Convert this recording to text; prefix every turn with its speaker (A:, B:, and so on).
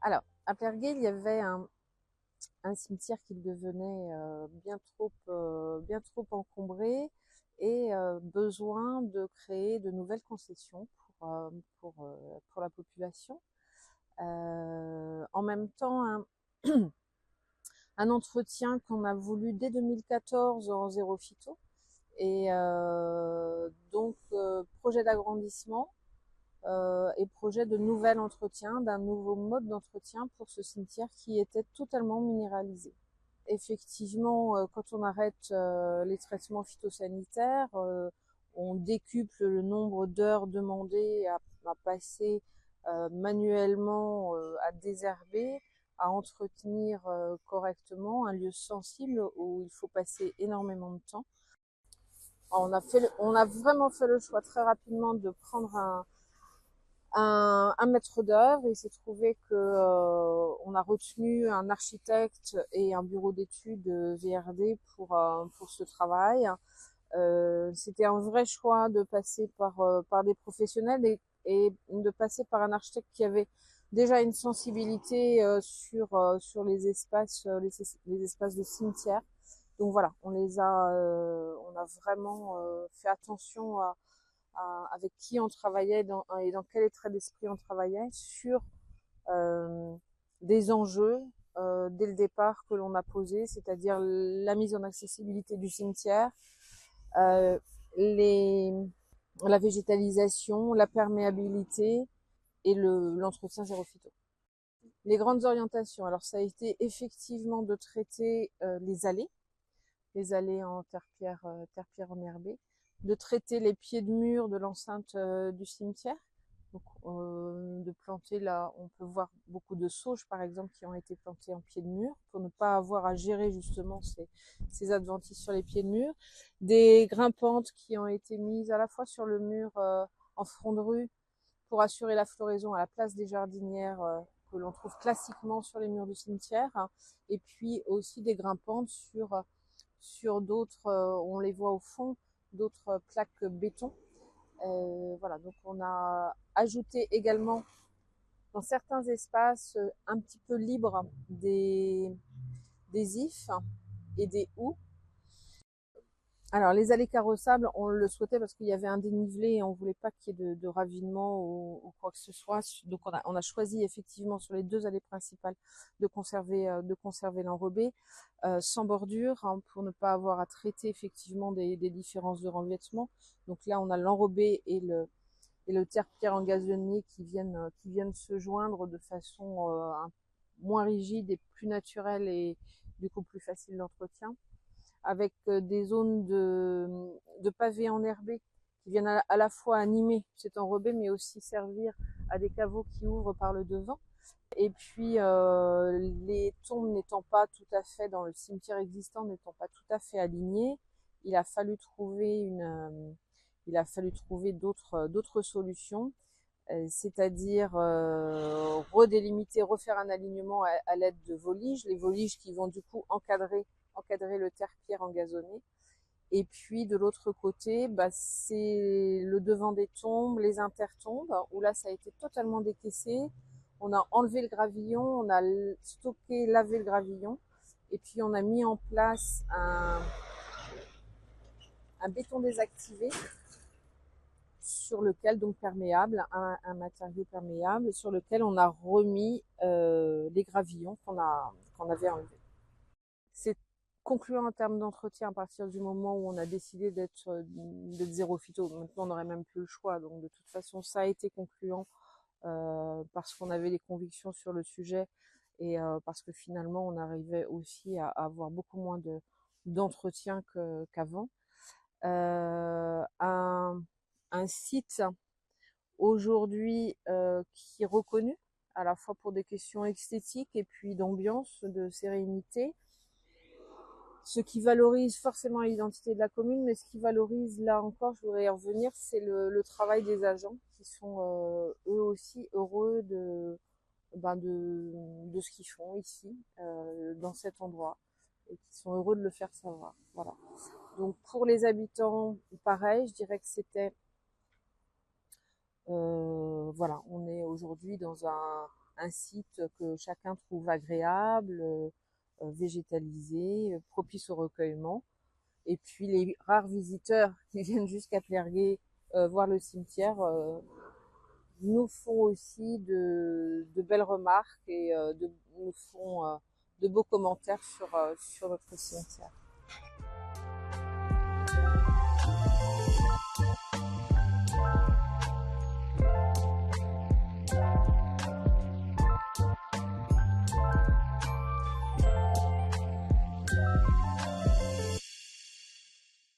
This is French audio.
A: Alors, à Plergué, il y avait un cimetière qui devenait bien trop encombré et besoin de créer de nouvelles concessions pour la population. En même temps, un entretien qu'on a voulu dès 2014 en zéro phyto et donc projet d'agrandissement et projet de nouvel entretien, d'un nouveau mode d'entretien pour ce cimetière qui était totalement minéralisé. Effectivement, quand on arrête les traitements phytosanitaires, on décuple le nombre d'heures demandées à passer manuellement à désherber, à entretenir correctement un lieu sensible où il faut passer énormément de temps. On a vraiment fait le choix très rapidement de prendre un maître d'œuvre. Il s'est trouvé que on a retenu un architecte et un bureau d'études VRD pour ce travail. C'était un vrai choix de passer par des professionnels et de passer par un architecte qui avait déjà une sensibilité sur les espaces de cimetière. Donc voilà, on a vraiment fait attention avec qui on travaillait et dans quel état d'esprit on travaillait sur des enjeux dès le départ que l'on a posé, c'est-à-dire la mise en accessibilité du cimetière, euh, les, la végétalisation, la perméabilité et l'entretien zéro phyto. Les grandes orientations, alors ça a été effectivement de traiter les allées en terre-pierre enherbée, de traiter les pieds de mur de l'enceinte du cimetière, donc de planter là, on peut voir beaucoup de sauges par exemple qui ont été plantées en pied de mur pour ne pas avoir à gérer justement ces adventices sur les pieds de mur, des grimpantes qui ont été mises à la fois sur le mur en front de rue pour assurer la floraison à la place des jardinières que l'on trouve classiquement sur les murs du cimetière, hein, et puis aussi des grimpantes sur d'autres, on les voit au fond, d'autres plaques béton. Voilà, donc on a ajouté également dans certains espaces un petit peu libres des ifs et des ou. Alors les allées carrossables, on le souhaitait parce qu'il y avait un dénivelé et on voulait pas qu'il y ait de ravinement ou quoi que ce soit. Donc on a choisi effectivement sur les deux allées principales de conserver l'enrobé sans bordure, hein, pour ne pas avoir à traiter effectivement des différences de revêtement. Donc là on a l'enrobé et le terre-pierre engazonné qui viennent se joindre de façon moins rigide et plus naturelle et du coup plus facile d'entretien, avec des zones de pavés enherbés qui viennent à la fois animer cet enrobé mais aussi servir à des caveaux qui ouvrent par le devant. Et puis les tombes n'étant pas tout à fait dans le cimetière existant, n'étant pas tout à fait alignées, il a fallu trouver d'autres solutions, c'est-à-dire redélimiter, refaire un alignement à l'aide de voliges, les voliges qui vont du coup encadrer le terre-pierre engazonné. Et puis de l'autre côté, c'est le devant des tombes, les intertombes, où là ça a été totalement décaissé. On a enlevé le gravillon, on a stocké, lavé le gravillon, et puis on a mis en place un béton désactivé sur lequel, donc perméable, un matériau perméable, sur lequel on a remis les gravillons qu'on avait enlevés. C'est concluant en termes d'entretien à partir du moment où on a décidé d'être zéro phyto. Maintenant, on n'aurait même plus le choix. Donc, de toute façon, ça a été concluant parce qu'on avait des convictions sur le sujet et parce que finalement, on arrivait aussi à avoir beaucoup moins d'entretien qu'avant. Un site aujourd'hui qui est reconnu à la fois pour des questions esthétiques et puis d'ambiance, de sérénité, ce qui valorise forcément l'identité de la commune, mais ce qui valorise, là encore, je voudrais y revenir, c'est le travail des agents qui sont eux aussi heureux de ce qu'ils font ici, dans cet endroit, et qui sont heureux de le faire savoir. Voilà. Donc pour les habitants, pareil, je dirais que c'était voilà, on est aujourd'hui dans un site que chacun trouve agréable, végétalisé, propice au recueillement. Et puis les rares visiteurs qui viennent jusqu'à Plergué voir le cimetière nous font aussi de belles remarques et nous font de beaux commentaires sur notre cimetière.